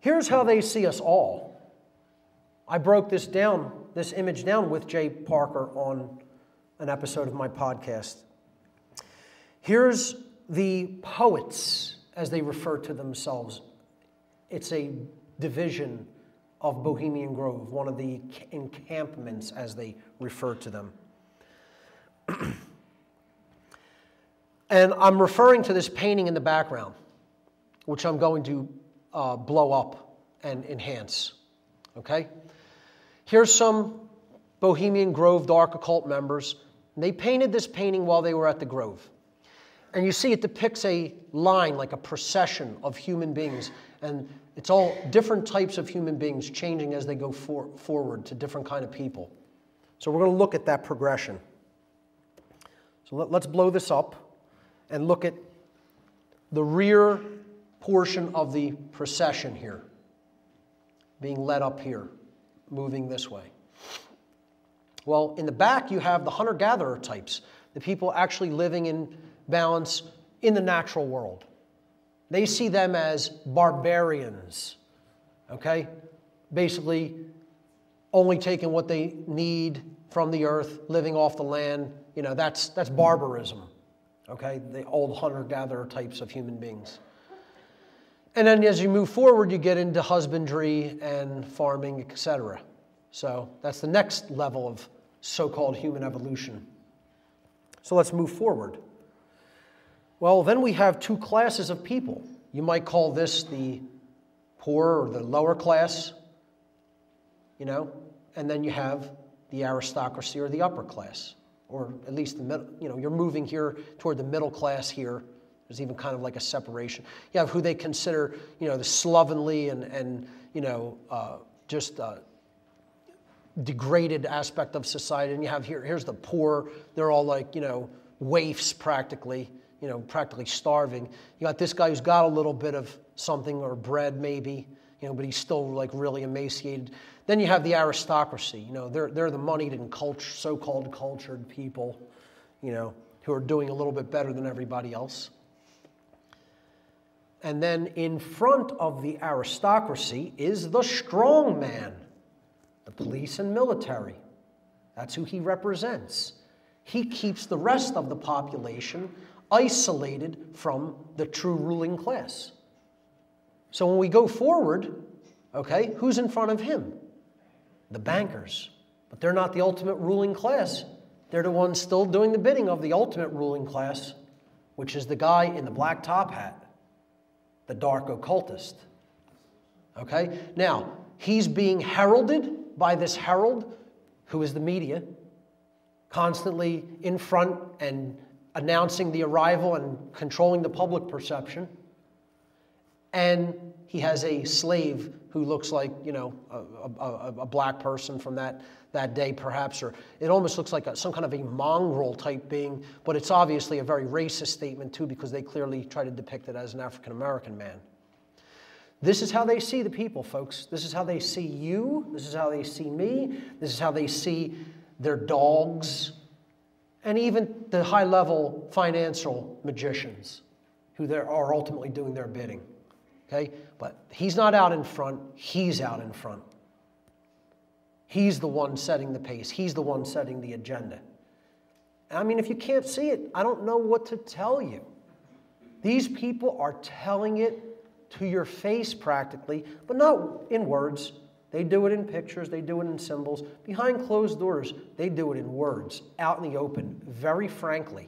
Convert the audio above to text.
Here's how they see us all. I broke this image down with Jay Parker on an episode of my podcast. Here's the poets, as they refer to themselves. It's a division of Bohemian Grove, one of the encampments, as they refer to them. And I'm referring to this painting in the background, which I'm going to blow up and enhance. Okay? Here's some Bohemian Grove Dark Occult members. They painted this painting while they were at the Grove. And you see it depicts a line, like a procession of human beings. And it's all different types of human beings changing as they go forward to different kind of people. So we're going to look at that progression. So let's blow this up and look at the rear portion of the procession here, being led up here, moving this way. Well, in the back you have the hunter-gatherer types, the people actually living in balance in the natural world. They see them as barbarians, okay? Basically, only taking what they need from the earth, living off the land. You know, that's barbarism, okay? The old hunter-gatherer types of human beings. And then as you move forward, you get into husbandry and farming, etc. So that's the next level of so-called human evolution. So let's move forward. Well, then we have two classes of people. You might call this the poor or the lower class, you know, and then you have the aristocracy or the upper class, or at least the middle. You know, you're moving here toward the middle class here. There's even kind of like a separation. You have who they consider, you know, the slovenly and you know, just degraded aspect of society. And you have here's the poor. They're all like, you know, waifs practically, you know, practically starving. You got this guy who's got a little bit of something or bread maybe, you know, but he's still like really emaciated. Then you have the aristocracy. You know, they're the moneyed and so-called cultured people, you know, who are doing a little bit better than everybody else. And then in front of the aristocracy is the strong man, the police and military. That's who he represents. He keeps the rest of the population isolated from the true ruling class. So when we go forward, okay, who's in front of him? The bankers. But they're not the ultimate ruling class. They're the ones still doing the bidding of the ultimate ruling class, which is the guy in the black top hat, the dark occultist. Okay? Now, he's being heralded by this herald, who is the media, constantly in front and announcing the arrival and controlling the public perception. And he has a slave who looks like, you know, a black person from that day perhaps, or it almost looks like some kind of a mongrel type being, but it's obviously a very racist statement too, because they clearly try to depict it as an African-American man. This is how they see the people, folks. This is how they see you. This is how they see me. This is how they see their dogs, and even the high-level financial magicians who are ultimately doing their bidding. Okay? But he's not out in front. He's out in front. He's the one setting the pace. He's the one setting the agenda. I mean, if you can't see it, I don't know what to tell you. These people are telling it to your face practically, but not in words. They do it in pictures. They do it in symbols. Behind closed doors, they do it in words, out in the open, very frankly.